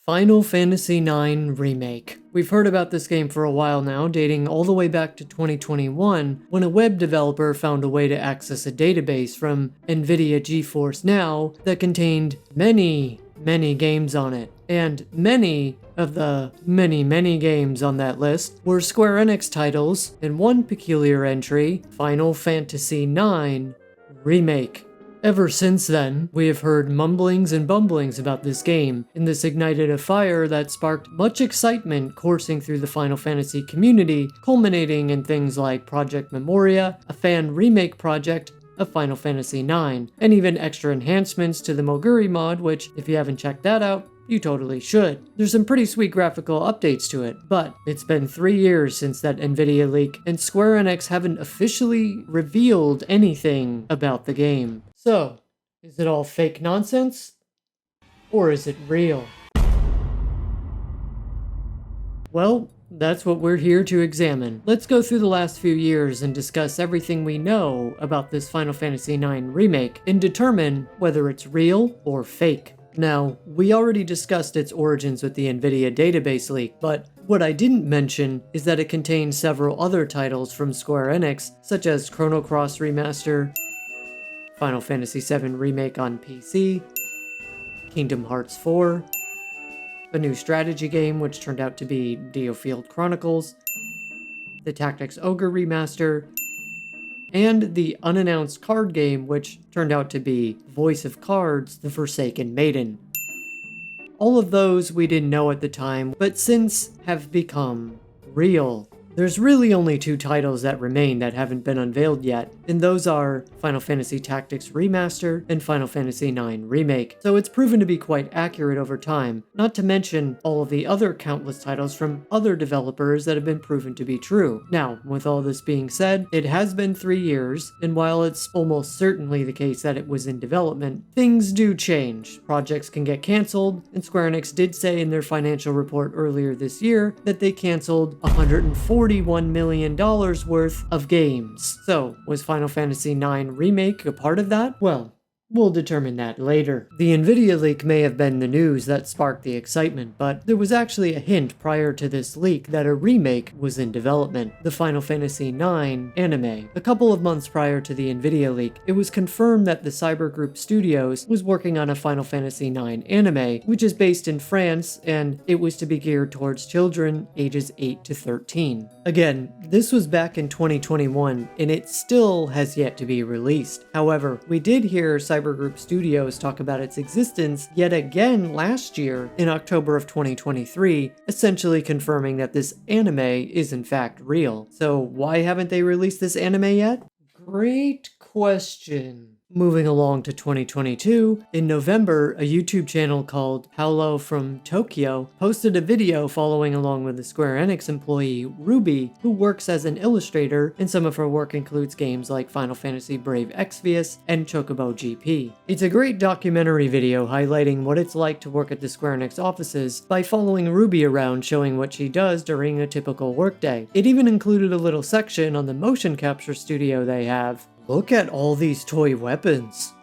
Final Fantasy IX Remake. We've heard about this game for a while now, dating all the way back to 2021, when a web developer found a way to access a database from Nvidia GeForce Now that contained many games on it. And many of the many games on that list were Square Enix titles, and one peculiar entry, Final Fantasy IX Remake. Ever since then, we have heard mumblings and bumblings about this game, and this ignited a fire that sparked much excitement coursing through the Final Fantasy community, culminating in things like Project Memoria, a fan remake project of Final Fantasy IX, and even extra enhancements to the Moguri mod, which, if you haven't checked that out, you totally should. There's some pretty sweet graphical updates to it, but it's been 3 years since that Nvidia leak, and Square Enix haven't officially revealed anything about the game. So, is it all fake nonsense? Or is it real? Well, that's what we're here to examine. Let's go through the last few years and discuss everything we know about this Final Fantasy IX remake and determine whether it's real or fake. Now, we already discussed its origins with the Nvidia database leak, but what I didn't mention is that it contains several other titles from Square Enix, such as Chrono Cross Remaster, Final Fantasy VII Remake on PC, Kingdom Hearts 4, a new strategy game which turned out to be Diofield Chronicles, the Tactics Ogre Remaster, and the unannounced card game which turned out to be Voice of Cards: The Forsaken Maiden. All of those we didn't know at the time, but since have become real. There's really only 2 titles that remain that haven't been unveiled yet, and those are Final Fantasy Tactics Remaster and Final Fantasy IX Remake, so it's proven to be quite accurate over time, not to mention all of the other countless titles from other developers that have been proven to be true. Now, with all this being said, it has been 3 years, and while it's almost certainly the case that it was in development, things do change. Projects can get cancelled, and Square Enix did say in their financial report earlier this year that they cancelled $141 million worth of games. So, was Final Fantasy IX Remake a part of that? Well, we'll determine that later. The Nvidia leak may have been the news that sparked the excitement, but there was actually a hint prior to this leak that a remake was in development, the Final Fantasy IX anime. A couple of months prior to the Nvidia leak, it was confirmed that the Cyber Group Studios was working on a Final Fantasy IX anime, which is based in France, and it was to be geared towards children ages 8 to 13. Again, this was back in 2021, and it still has yet to be released. However, we did hear Cyber Group Studios talk about its existence yet again last year in October of 2023, essentially confirming that this anime is in fact real. So why haven't they released this anime yet? Great question. Moving along to 2022, in November, a YouTube channel called Paolo from Tokyo posted a video following along with a Square Enix employee, Ruby, who works as an illustrator, and some of her work includes games like Final Fantasy Brave Exvius and Chocobo GP. It's a great documentary video highlighting what it's like to work at the Square Enix offices by following Ruby around showing what she does during a typical workday. It even included a little section on the motion capture studio they have. Look at all these toy weapons.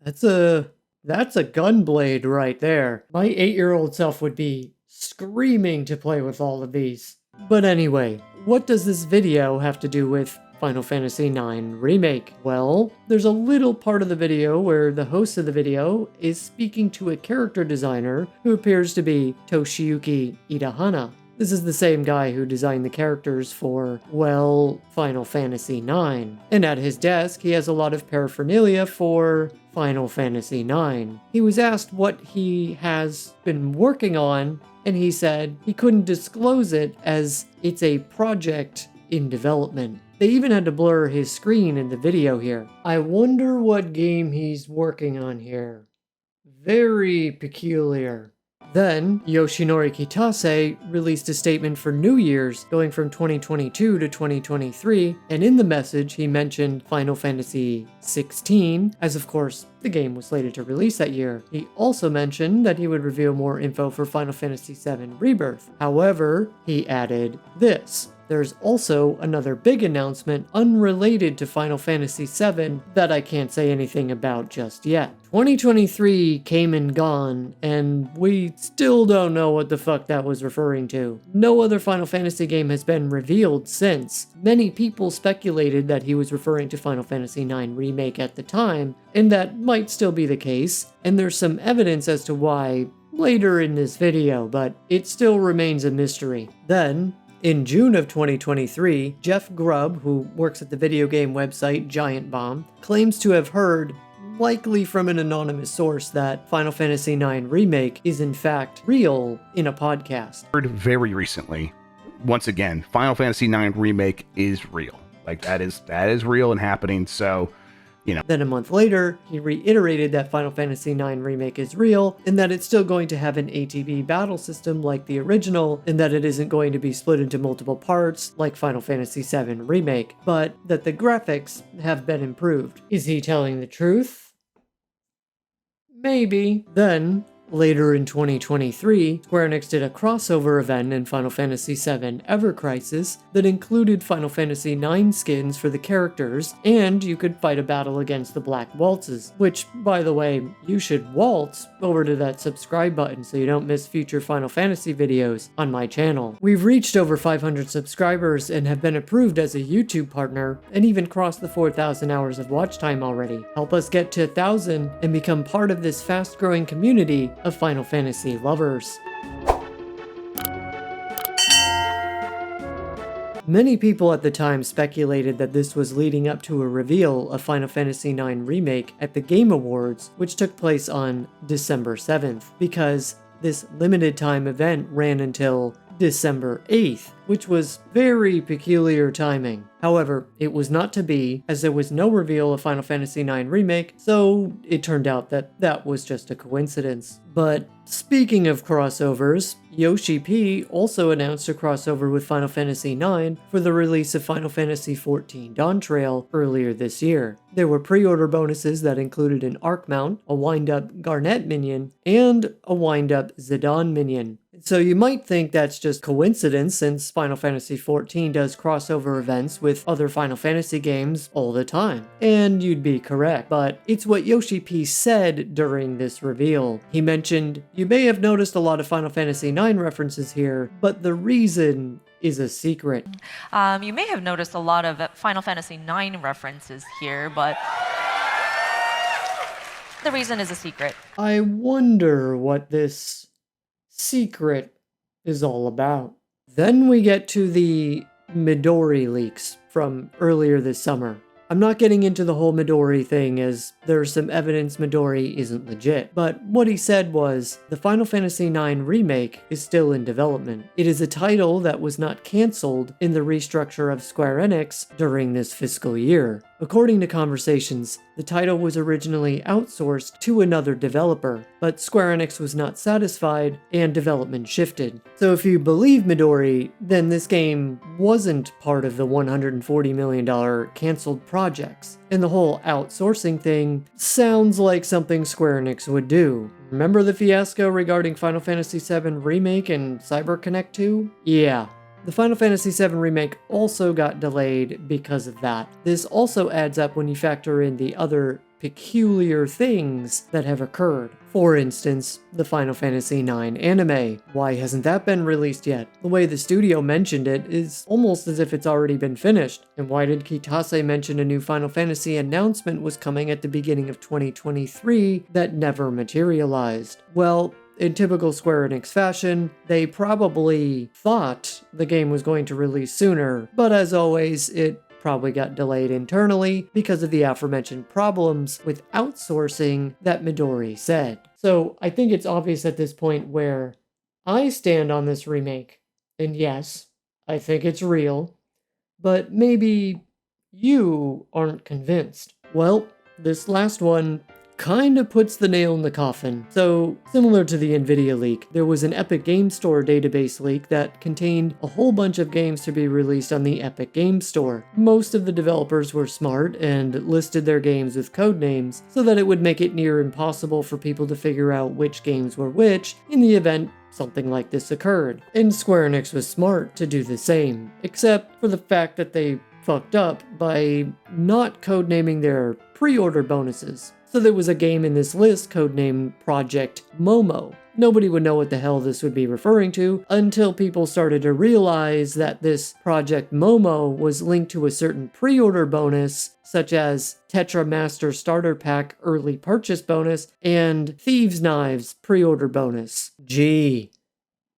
That's a gunblade right there. My 8-year-old self would be screaming to play with all of these. But anyway, what does this video have to do with Final Fantasy IX Remake? Well, there's a little part of the video where the host of the video is speaking to a character designer who appears to be Toshiyuki Itahana. This is the same guy who designed the characters for, well, Final Fantasy IX. And at his desk, he has a lot of paraphernalia for Final Fantasy IX. He was asked what he has been working on, and he said he couldn't disclose it as it's a project in development. They even had to blur his screen in the video here. I wonder what game he's working on here. Very peculiar. Then, Yoshinori Kitase released a statement for New Year's, going from 2022 to 2023, and in the message he mentioned Final Fantasy XVI, as of course the game was slated to release that year. He also mentioned that he would reveal more info for Final Fantasy VII Rebirth. However, he added this. There's also another big announcement unrelated to Final Fantasy VII that I can't say anything about just yet. 2023 came and gone, and we still don't know what the fuck that was referring to. No other Final Fantasy game has been revealed since. Many people speculated that he was referring to Final Fantasy IX Remake at the time, and that might still be the case, and there's some evidence as to why later in this video, but it still remains a mystery. Then, in June of 2023, Jeff Grubb, who works at the video game website Giant Bomb, claims to have heard, likely from an anonymous source, that Final Fantasy IX Remake is in fact real in a podcast. Heard very recently, once again, Final Fantasy IX Remake is real. Like, that is real and happening, so... Then a month later, he reiterated that Final Fantasy IX Remake is real, and that it's still going to have an ATB battle system like the original, and that it isn't going to be split into multiple parts like Final Fantasy VII Remake, but that the graphics have been improved. Is he telling the truth? Maybe. Then, later in 2023, Square Enix did a crossover event in Final Fantasy VII Ever Crisis that included Final Fantasy IX skins for the characters, and you could fight a battle against the Black Waltzes, which, by the way, you should waltz over to that subscribe button so you don't miss future Final Fantasy videos on my channel. We've reached over 500 subscribers and have been approved as a YouTube partner, and even crossed the 4,000 hours of watch time already. Help us get to 1,000 and become part of this fast-growing community of Final Fantasy lovers. Many people at the time speculated that this was leading up to a reveal of Final Fantasy IX Remake at the Game Awards, which took place on December 7th, because this limited time event ran until December 8th, which was very peculiar timing. However, it was not to be, as there was no reveal of Final Fantasy IX Remake, so it turned out that that was just a coincidence. But speaking of crossovers, Yoshi P also announced a crossover with Final Fantasy IX for the release of Final Fantasy XIV Dawn Trail earlier this year. There were pre-order bonuses that included an Arc Mount, a wind-up Garnet minion, and a wind-up Zidane minion. So you might think that's just coincidence, since Final Fantasy XIV does crossover events with other Final Fantasy games all the time. And you'd be correct, but it's what Yoshi P said during this reveal. He mentioned, "You may have noticed a lot of Final Fantasy IX references here, but the reason is a secret." You may have noticed a lot of Final Fantasy IX references here, but the reason is a secret. I wonder what this secret is all about. Then we get to the Midori leaks from earlier this summer. I'm not getting into the whole Midori thing, as there's some evidence Midori isn't legit, but what he said was, the Final Fantasy IX Remake is still in development. It is a title that was not cancelled in the restructure of Square Enix during this fiscal year. According to conversations, the title was originally outsourced to another developer, but Square Enix was not satisfied and development shifted. So if you believe Midori, then this game wasn't part of the $140 million cancelled projects. And the whole outsourcing thing sounds like something Square Enix would do. Remember the fiasco regarding Final Fantasy VII Remake and CyberConnect 2? Yeah. The Final Fantasy VII Remake also got delayed because of that. This also adds up when you factor in the other peculiar things that have occurred. For instance, the Final Fantasy IX anime. Why hasn't that been released yet? The way the studio mentioned it is almost as if it's already been finished. And why did Kitase mention a new Final Fantasy announcement was coming at the beginning of 2023 that never materialized? Well, in typical Square Enix fashion, they probably thought the game was going to release sooner, but as always, it probably got delayed internally because of the aforementioned problems with outsourcing that Midori said. So I think it's obvious at this point where I stand on this remake, and yes, I think it's real, but maybe you aren't convinced. Well, this last one kinda puts the nail in the coffin. So, similar to the Nvidia leak, there was an Epic Game Store database leak that contained a whole bunch of games to be released on the Epic Game Store. Most of the developers were smart and listed their games with code names so that it would make it near impossible for people to figure out which games were which in the event something like this occurred. And Square Enix was smart to do the same, except for the fact that they fucked up by not codenaming their pre-order bonuses. So there was a game in this list codenamed Project Momo. Nobody would know what the hell this would be referring to until people started to realize that this Project Momo was linked to a certain pre-order bonus, such as Tetra Master Starter Pack Early Purchase Bonus and Thieves' Knives pre-order bonus. Gee,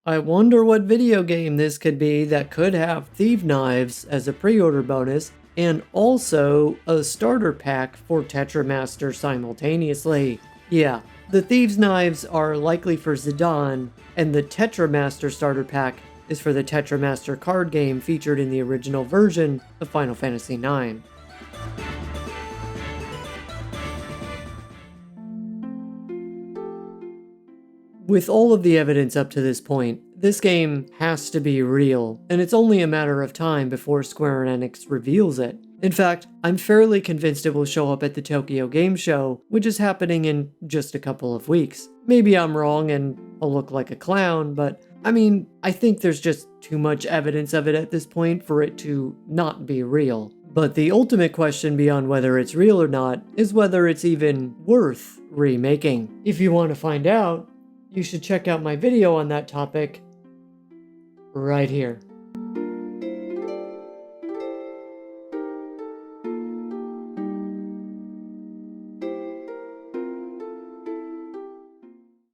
I wonder what video game this could be that could have Thieves' Knives as a pre-order bonus and also a starter pack for Tetra Master simultaneously. Yeah, the Thieves' Knives are likely for Zidane, and the Tetra Master starter pack is for the Tetra Master card game featured in the original version of Final Fantasy IX. With all of the evidence up to this point, this game has to be real, and it's only a matter of time before Square Enix reveals it. In fact, I'm fairly convinced it will show up at the Tokyo Game Show, which is happening in just a couple of weeks. Maybe I'm wrong and I'll look like a clown, but I think there's just too much evidence of it at this point for it to not be real. But the ultimate question beyond whether it's real or not is whether it's even worth remaking. If you want to find out, you should check out my video on that topic right here.